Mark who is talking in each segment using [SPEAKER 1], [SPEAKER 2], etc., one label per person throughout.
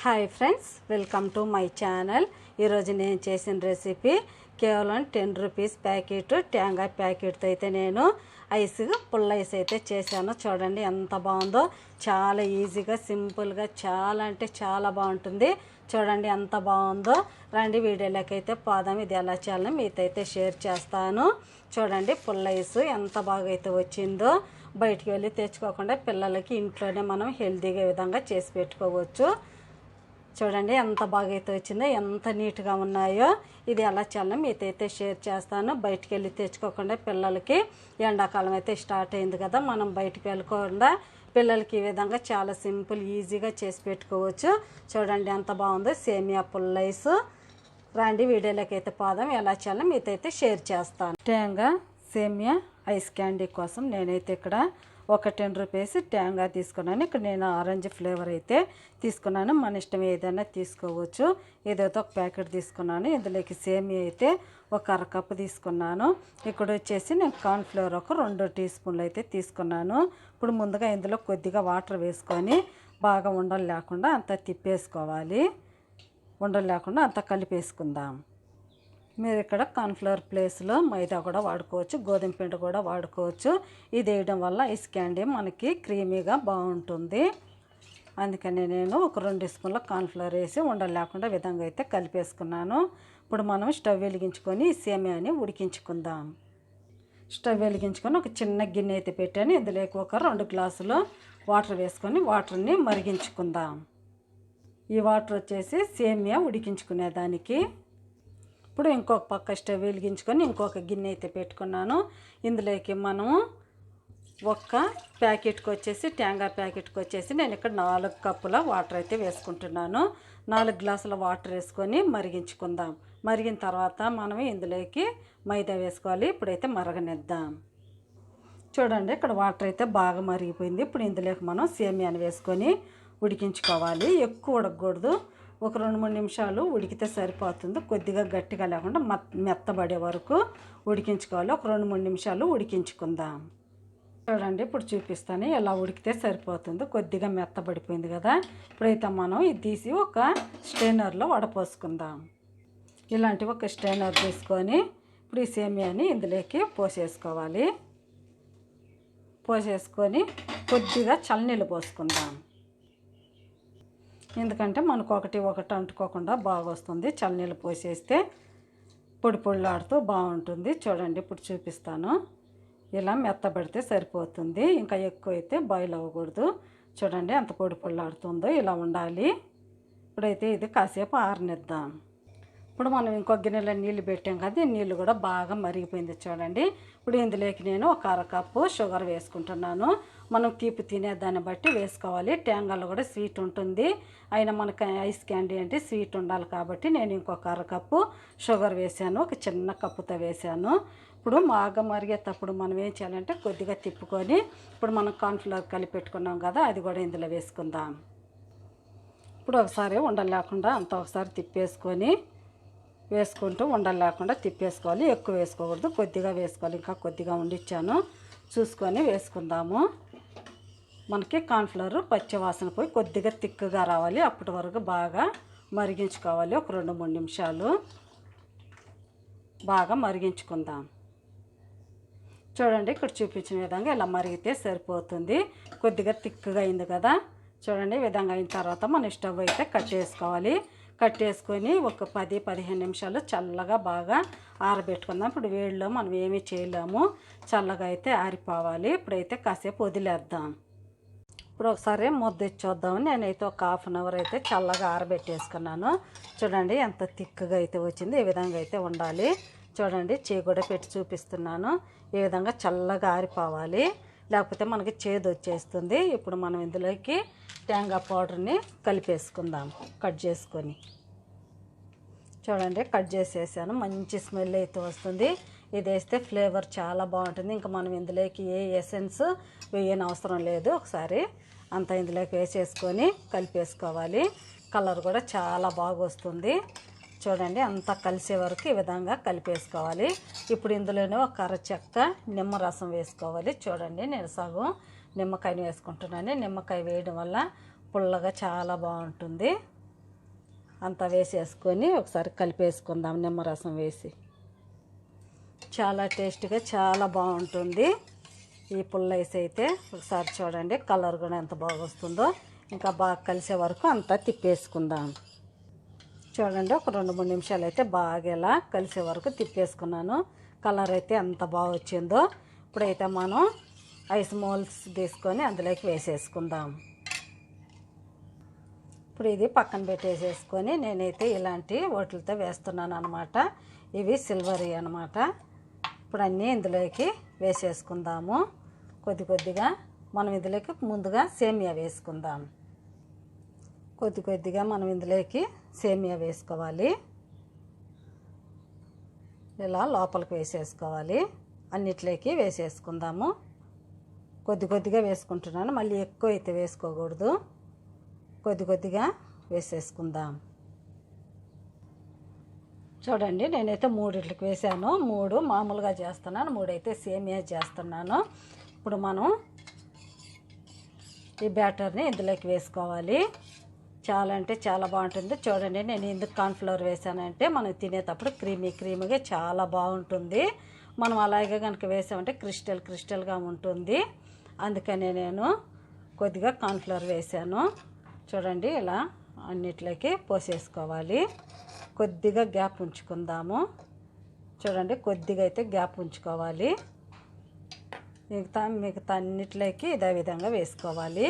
[SPEAKER 1] Hi friends, welcome to my channel. ఈరోజు నేను చేసిన రెసిపీ కేవలం 10 రూపీస్ ప్యాకెట్ ట్యాంగా ప్యాకెట్తో అయితే నేను పుల్ల ఐస్ అయితే చేశాను. చూడండి ఎంత బాగుందో. చాలా ఈజీగా సింపుల్గా చాలా అంటే చాలా బాగుంటుంది. చూడండి ఎంత బాగుందో. రండి వీడియోలోకి అయితే పోదాం. ఇది ఎలా చేయాలని మీతో అయితే షేర్ చేస్తాను. చూడండి పుల్ల ఐస్ ఎంత బాగా అయితే వచ్చిందో. బయటికి వెళ్ళి తెచ్చుకోకుండా పిల్లలకి ఇంట్లోనే మనం హెల్తీగా విధంగా చేసి పెట్టుకోవచ్చు. చూడండి ఎంత బాగా అయితే వచ్చిందో, ఎంత నీట్గా ఉన్నాయో. ఇది ఎలా చేయాలని మీతో అయితే షేర్ చేస్తాను. బయటికి వెళ్ళి తెచ్చుకోకుండా పిల్లలకి ఎండాకాలం అయితే స్టార్ట్ అయింది కదా, మనం బయటికి వెళ్ళకుండా పిల్లలకి ఈ విధంగా చాలా సింపుల్ ఈజీగా చేసి పెట్టుకోవచ్చు. చూడండి ఎంత బాగుందో సేమియా పుల్ల ఐస్. రండి వీడియోలోకి అయితే పోదాం. ఎలా చేయాలని మీతో అయితే షేర్ చేస్తాను. ట్యాంగా సేమియా ఐస్ క్యాండీ కోసం నేనైతే ఇక్కడ ఒక 10 రూపీస్ ట్యాంగా తీసుకున్నాను. ఇక్కడ నేను ఆరెంజ్ ఫ్లేవర్ అయితే తీసుకున్నాను. మన ఇష్టం ఏదైనా తీసుకోవచ్చు. ఏదైతే ఒక ప్యాకెట్ తీసుకున్నాను. ఇందులోకి సేమియా అయితే ఒక అరకప్పు తీసుకున్నాను. ఇక్కడ వచ్చేసి నేను కార్న్ఫ్లవర్ ఒక 2 టీ స్పూన్లు అయితే తీసుకున్నాను. ఇప్పుడు ముందుగా ఇందులో కొద్దిగా వాటర్ వేసుకొని బాగా ఉండలు లేకుండా అంతా తిప్పేసుకోవాలి. ఉండలు లేకుండా అంతా కలిపేసుకుందాం. మీరు ఇక్కడ కార్న్ఫ్లవర్ ప్లేస్లో మైదా కూడా వాడుకోవచ్చు, గోధుమ పిండి కూడా వాడుకోవచ్చు. ఇది వేయడం వల్ల ఐస్ క్యాండీ మనకి క్రీమీగా బాగుంటుంది. అందుకని నేను ఒక 2 స్పూన్ల కార్న్ఫ్లవర్ వేసి ఉండలు లేకుండా విధంగా అయితే కలిపేసుకున్నాను. ఇప్పుడు మనం స్టవ్ వెలిగించుకొని ఈ సేమియాని ఉడికించుకుందాం. స్టవ్ వెలిగించుకొని ఒక చిన్న గిన్నె అయితే పెట్టాను. ఇందులోకి ఒక 2 గ్లాసులు వాటర్ వేసుకొని వాటర్ని మరిగించుకుందాం. ఈ వాటర్ వచ్చేసి సేమియా ఉడికించుకునేదానికి. ఇప్పుడు ఇంకొక పక్క స్టవ్ వెలిగించుకొని ఇంకొక గిన్నె అయితే పెట్టుకున్నాను. ఇందులోకి మనము ఒక్క ప్యాకెట్కి వచ్చేసి ట్యాంగా ప్యాకెట్కి వచ్చేసి నేను ఇక్కడ 4 కప్పుల వాటర్ అయితే వేసుకుంటున్నాను. 4 గ్లాసుల వాటర్ వేసుకొని మరిగించుకుందాం. మరిగిన తర్వాత మనం ఇందులోకి మైదా వేసుకోవాలి. ఇప్పుడైతే మరగనిద్దాం. చూడండి ఇక్కడ వాటర్ అయితే బాగా మరిగిపోయింది. ఇప్పుడు ఇందులోకి మనం సేమియాని వేసుకొని ఉడికించుకోవాలి. ఎక్కువ ఉడకకూడదు. ఒక 2-3 నిమిషాలు ఉడికితే సరిపోతుంది. కొద్దిగా గట్టిగా లేకుండా మెత్తబడే వరకు ఉడికించుకోవాలి. ఒక 2-3 నిమిషాలు ఉడికించుకుందాం. చూడండి ఇప్పుడు చూపిస్తాను. ఇలా ఉడికితే సరిపోతుంది. కొద్దిగా మెత్తబడిపోయింది కదా. ఇప్పుడైతే మనం ఇది తీసి ఒక స్ట్రైనర్లో వడపోసుకుందాం. ఇలాంటి ఒక స్ట్రైనర్ తీసుకొని ఇప్పుడు ఈ సేమియాని ఇందులోకి పోసేసుకోవాలి. పోసేసుకొని కొద్దిగా చల్లనీళ్ళు పోసుకుందాం. ఎందుకంటే మనకు ఒకటి అంటుకోకుండా బాగా వస్తుంది. చల్లనీళ్ళు పోసేస్తే పొడి పొడిలాడుతూ బాగుంటుంది. చూడండి ఇప్పుడు చూపిస్తాను. ఇలా మెత్తబడితే సరిపోతుంది. ఇంకా ఎక్కువ అయితే బాయిల్ అవ్వకూడదు. చూడండి ఎంత పొడి పొడిలాడుతుందో ఇలా ఉండాలి. ఇప్పుడైతే ఇది కాసేపు ఆరనిద్దాం. ఇప్పుడు మనం ఇంకో గిన్నెలో నీళ్ళు పెట్టాం కదా, నీళ్ళు కూడా బాగా మరిగిపోయింది. చూడండి ఇప్పుడు ఇందులోకి నేను ఒక అరకప్పు షుగర్ వేసుకుంటున్నాను. మనం తీపి తినేదాన్ని బట్టి వేసుకోవాలి. ట్యాంగాలో కూడా స్వీట్ ఉంటుంది. అయినా మనకు ఐస్ క్యాండీ అంటే స్వీట్ ఉండాలి కాబట్టి నేను ఇంకొక అరకప్పు షుగర్ వేసాను. ఒక చిన్న కప్పుతో వేసాను. ఇప్పుడు బాగా మరిగేటప్పుడు మనం ఏం చేయాలంటే కొద్దిగా తిప్పుకొని ఇప్పుడు మనం కార్న్ఫ్లవర్ కలిపి పెట్టుకున్నాం కదా, అది కూడా ఇందులో వేసుకుందాం. ఇప్పుడు ఒకసారి ఉండలు లేకుండా అంతా ఒకసారి తిప్పేసుకొని వేసుకుంటూ ఉండలు లేకుండా తిప్పేసుకోవాలి. ఎక్కువ వేసుకోకూడదు, కొద్దిగా వేసుకోవాలి. ఇంకా కొద్దిగా ఉండిచ్చాను, చూసుకొని వేసుకుందాము. మనకి కార్న్ఫ్లవర్ పచ్చి వాసన పోయి కొద్దిగా తిక్కుగా రావాలి. అప్పటి వరకు బాగా మరిగించుకోవాలి. ఒక 2-3 నిమిషాలు బాగా మరిగించుకుందాం. చూడండి ఇక్కడ చూపించిన విధంగా ఇలా మరిగితే సరిపోతుంది. కొద్దిగా తిక్కుగా అయింది కదా. చూడండి ఈ విధంగా అయిన తర్వాత మనం స్టవ్ అయితే కట్టేసుకోవాలి. కట్టేసుకొని ఒక 10-15 నిమిషాలు చల్లగా బాగా ఆరబెట్టుకుందాం. ఇప్పుడు వేడిలో మనం ఏమీ చేయలేము, చల్లగా అయితే ఆరిపోవాలి. ఇప్పుడైతే కాసేపు వదిలేద్దాం. ఇప్పుడు ఒకసారి ముద్ద ఇచ్చొద్దామని నేనైతే ఒక 1/2 అవర్ అయితే చల్లగా ఆరబెట్టేసుకున్నాను. చూడండి ఎంత తిక్కుగా అయితే వచ్చింది. ఈ విధంగా అయితే ఉండాలి. చూడండి చేయి కూడా పెట్టి చూపిస్తున్నాను. ఈ విధంగా చల్లగా ఆరిపోవాలి, లేకపోతే మనకి చేదు వచ్చేస్తుంది. ఇప్పుడు మనం ఇందులోకి ట్యాంగా పౌడర్ని కలిపేసుకుందాం. కట్ చేసుకొని చూడండి కట్ చేసేసాను. మంచి స్మెల్ అయితే వస్తుంది. ఇది వేస్తే ఫ్లేవర్ చాలా బాగుంటుంది. ఇంకా మనం ఇందులోకి ఏ ఎసెన్స్ వేయని అవసరం లేదు. ఒకసారి అంతా ఇందులోకి వేసేసుకొని కలిపేసుకోవాలి. కలర్ కూడా చాలా బాగా వస్తుంది. చూడండి అంతా కలిసే వరకు ఈ విధంగా కలిపేసుకోవాలి. ఇప్పుడు ఇందులోనే ఒక అరచెక్క నిమ్మరసం వేసుకోవాలి. చూడండి నేను సగం నిమ్మకాయని వేసుకుంటున్నాను. నిమ్మకాయ వేయడం వల్ల పుల్లగా చాలా బాగుంటుంది. అంతా వేసేసుకొని ఒకసారి కలిపేసుకుందాం నిమ్మరసం వేసి. చాలా టేస్టీగా చాలా బాగుంటుంది ఈ పుల్లైస్ అయితే. ఒకసారి చూడండి కలర్ కూడా ఎంత బాగా వస్తుందో. ఇంకా బాగా కలిసే వరకు అంతా తిప్పేసుకుందాం. చూడండి ఒక 2-3 నిమిషాలు అయితే బాగా ఇలా కలిసే వరకు తిప్పేసుకున్నాను. కలర్ అయితే ఎంత బాగా వచ్చిందో. ఇప్పుడైతే మనం ఐస్ మోల్డ్స్ తీసుకొని అందులోకి వేసేసుకుందాం. ఇప్పుడు ఇది పక్కన పెట్టేసేసుకొని నేనైతే ఇలాంటి వాటిలతో వేస్తున్నాను అనమాట. ఇవి సిల్వరీ అనమాట. ఇప్పుడు అన్నీ ఇందులోకి వేసేసుకుందాము. కొద్ది కొద్దిగా మనం ఇందులోకి ముందుగా సేమియా వేసుకుందాం. కొద్ది కొద్దిగా మనం ఇందులోకి సేమియా వేసుకోవాలి. ఇలా లోపలికి వేసేసుకోవాలి. అన్నిట్లోకి వేసేసుకుందాము. కొద్ది కొద్దిగా వేసుకుంటున్నాను, మళ్ళీ ఎక్కువ అయితే వేసుకోకూడదు. కొద్ది కొద్దిగా వేసేసుకుందాం. చూడండి నేనైతే 3 వేసాను. 3 మామూలుగా చేస్తున్నాను, 3 అయితే సేమియా చేస్తున్నాను. ఇప్పుడు మనం ఈ బ్యాటర్ని ఇందులోకి వేసుకోవాలి. చాలా అంటే చాలా బాగుంటుంది. చూడండి నేను ఎందుకు కార్న్ఫ్లవర్ వేసానంటే మనం తినేటప్పుడు క్రీమీగా చాలా బాగుంటుంది. మనం అలాగే కనుక వేసామంటే క్రిస్టల్గా ఉంటుంది. అందుకనే నేను కొద్దిగా కార్న్ఫ్లవర్ వేసాను. చూడండి ఇలా అన్నిట్లోకి పోసేసుకోవాలి. కొద్దిగా గ్యాప్ ఉంచుకుందాము. చూడండి కొద్దిగా అయితే గ్యాప్ ఉంచుకోవాలి. మిగతా అన్నిట్లోకి ఇదే విధంగా వేసుకోవాలి.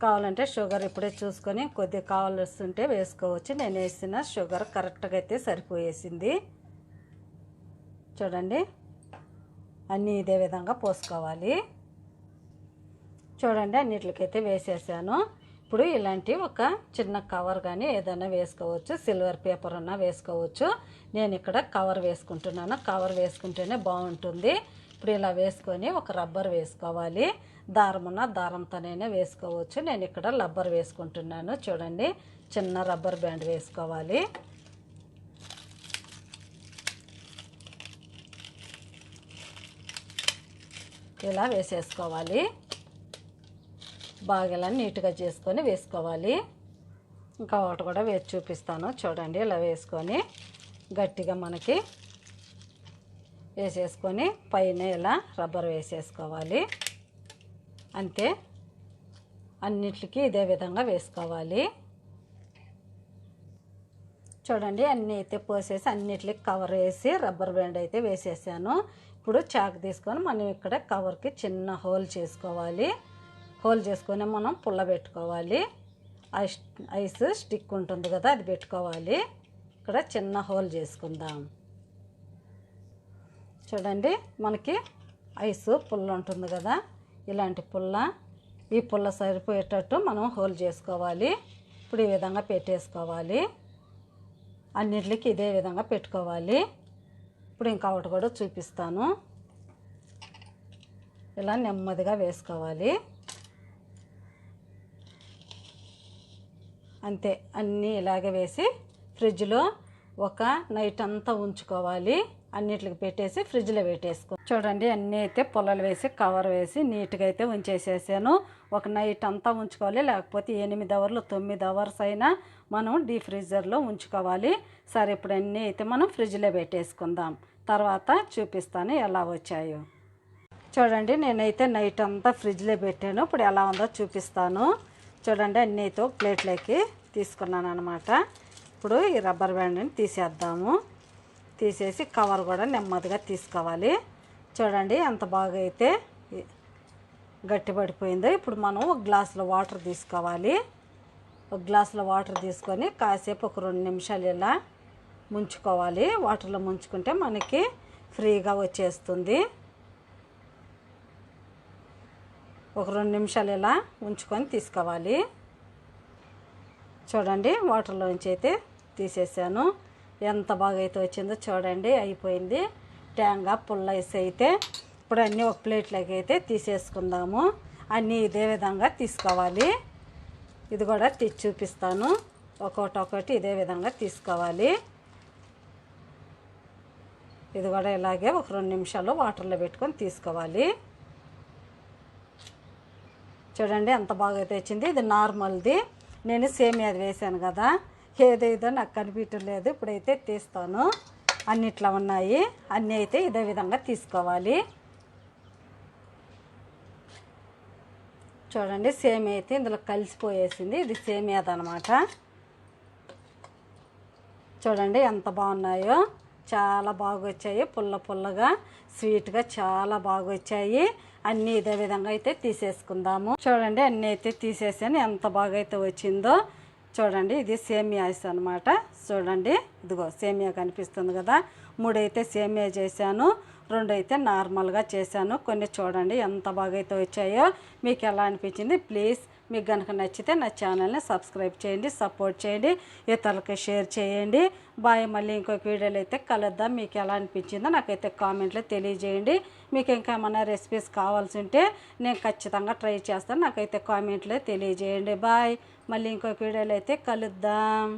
[SPEAKER 1] కావాలంటే షుగర్ ఇప్పుడే చూసుకొని కొద్దిగా కావాల్సింటే వేసుకోవచ్చు. నేను వేసిన షుగర్ కరెక్ట్గా అయితే సరిపోయేసింది. చూడండి అన్నీ ఇదే విధంగా పోసుకోవాలి. చూడండి అన్నిటికైతే వేసేసాను. ఇప్పుడు ఇలాంటి ఒక చిన్న కవర్ కానీ ఏదైనా వేసుకోవచ్చు. సిల్వర్ పేపర్ ఉన్నా వేసుకోవచ్చు. నేను ఇక్కడ కవర్ వేసుకుంటున్నాను. కవర్ వేసుకుంటేనే బాగుంటుంది. ఇప్పుడు ఇలా వేసుకొని ఒక రబ్బర్ వేసుకోవాలి. దారం ఉన్న దారంతోనైనా వేసుకోవచ్చు. నేను ఇక్కడ రబ్బర్ వేసుకుంటున్నాను. చూడండి చిన్న రబ్బర్ బ్యాండ్ వేసుకోవాలి. ఇలా వేసేసుకోవాలి. బాగా ఇలా నీట్గా చేసుకొని వేసుకోవాలి. ఇంకా ఒకటి కూడా వేసి చూపిస్తాను. చూడండి ఇలా వేసుకొని గట్టిగా మనకి వేసేసుకొని పైన ఇలా రబ్బర్ వేసేసుకోవాలి. అంతే అన్నిటికీ ఇదే విధంగా వేసుకోవాలి. చూడండి అన్నీ అయితే పోసేసి అన్నిటికి కవర్ వేసి రబ్బర్ బ్యాండ్ అయితే వేసేసాను. ఇప్పుడు చాక్ తీసుకొని మనం ఇక్కడ కవర్కి చిన్న హోల్ చేసుకోవాలి. హోల్ చేసుకొని మనం పుల్ల పెట్టుకోవాలి. ఐస్ స్టిక్ ఉంటుంది కదా అది పెట్టుకోవాలి. ఇక్కడ చిన్న హోల్ చేసుకుందాం. చూడండి మనకి ఐస్ పుల్ల ఉంటుంది కదా, ఇలాంటి పుల్ల, ఈ పుల్ల సరిపోయేటట్టు మనం హోల్ చేసుకోవాలి. ఇప్పుడు ఈ విధంగా పెట్టేసుకోవాలి. అన్నిటికి ఇదే విధంగా పెట్టుకోవాలి. ఇప్పుడు ఇంకా ఒకటి కూడా చూపిస్తాను. ఇలా నెమ్మదిగా వేసుకోవాలి. అంతే అన్నీ ఇలాగే వేసి ఫ్రిడ్జ్లో ఒక నైట్ అంతా ఉంచుకోవాలి. అన్నిటికి పెట్టేసి ఫ్రిడ్జ్లో పెట్టేసుకో. చూడండి అన్నీ అయితే పొలాలు వేసి కవర్ వేసి నీట్గా అయితే ఉంచేసేసాను. ఒక నైట్ అంతా ఉంచుకోవాలి. లేకపోతే 8 అవర్లు 9 అవర్స్ అయినా మనం డీప్ ఫ్రీజర్లో ఉంచుకోవాలి. సరే ఇప్పుడు అన్నీ అయితే మనం ఫ్రిడ్జ్లో పెట్టేసుకుందాం. తర్వాత చూపిస్తాను ఎలా వచ్చాయో. చూడండి నేనైతే నైట్ అంతా ఫ్రిడ్జ్లో పెట్టాను. ఇప్పుడు ఎలా ఉందో చూపిస్తాను. చూడండి అన్నీ అయితే ప్లేట్లోకి తీసుకున్నాను అనమాట. ఇప్పుడు ఈ రబ్బర్ బ్యాండ్ని తీసేద్దాము. తీసేసి కవర్ కూడా నెమ్మదిగా తీసుకోవాలి. చూడండి ఎంత బాగా అయితే గట్టిపడిపోయిందో. ఇప్పుడు మనం ఒక గ్లాసులో వాటర్ తీసుకోవాలి. ఒక గ్లాసులో వాటర్ తీసుకొని కాసేపు ఒక 2 నిమిషాలు ఇలా ముంచుకోవాలి. వాటర్లో ముంచుకుంటే మనకి ఫ్రీగా వచ్చేస్తుంది. ఒక 2 నిమిషాలు ఇలా ఉంచుకొని తీసుకోవాలి. చూడండి వాటర్లోంచి అయితే తీసేసాను. ఎంత బాగా అయితే వచ్చిందో చూడండి. అయిపోయింది ట్యాంగా పుల్ల ఐస్ అయితే. ఇప్పుడు అన్నీ ఒక ప్లేట్లోకి అయితే తీసేసుకుందాము. అన్నీ ఇదే విధంగా తీసుకోవాలి. ఇది కూడా తీసి చూపిస్తాను. ఒక్కొక్కటి ఇదే విధంగా తీసుకోవాలి. ఇది కూడా ఇలాగే ఒక 2 నిమిషాలు వాటర్లో పెట్టుకొని తీసుకోవాలి. చూడండి ఎంత బాగా అయితే వచ్చింది. ఇది నార్మల్ది. నేను సేమియా వేసాను కదా, ఏదేదో నాకు కనిపించలేదు. ఇప్పుడైతే తీస్తాను. అన్నిట్లా ఉన్నాయి, అన్నీ అయితే ఇదే విధంగా తీసుకోవాలి. చూడండి సేమియా అయితే ఇందులో కలిసిపోయేసింది. ఇది సేమియాదనమాట. చూడండి ఎంత బాగున్నాయో, చాలా బాగా వచ్చాయి. పుల్ల పుల్లగా స్వీట్గా చాలా బాగా వచ్చాయి. అన్నీ ఇదే విధంగా అయితే తీసేసుకుందాము. చూడండి అన్నీ అయితే తీసేసాను. ఎంత బాగా అయితే వచ్చిందో చూడండి. ఇది సేమియా ఐస్ అనమాట. చూడండి ఇదిగో సేమియా కనిపిస్తుంది కదా. 3 అయితే సేమియా చేశాను, 2 అయితే నార్మల్గా చేశాను. కొన్ని చూడండి ఎంత బాగా అయితే వచ్చాయో. మీకు ఎలా అనిపించింది? ప్లీజ్ మీకు కనుక నచ్చితే నా ఛానల్ని సబ్స్క్రైబ్ చేయండి, సపోర్ట్ చేయండి, ఇతరులకి షేర్ చేయండి. బాయ్. మళ్ళీ ఇంకొక వీడియోలో అయితే కలుద్దాం. మీకు ఎలా అనిపించిందో నాకైతే కామెంట్లో తెలియజేయండి. మీకు ఇంకా ఏమైనా రెసిపీస్ కావాల్సి ఉంటే నేను ఖచ్చితంగా ట్రై చేస్తాను. నాకైతే కామెంట్లో తెలియజేయండి. బాయ్. మళ్ళీ ఇంకొక వీడియోలో అయితే కలుద్దాం.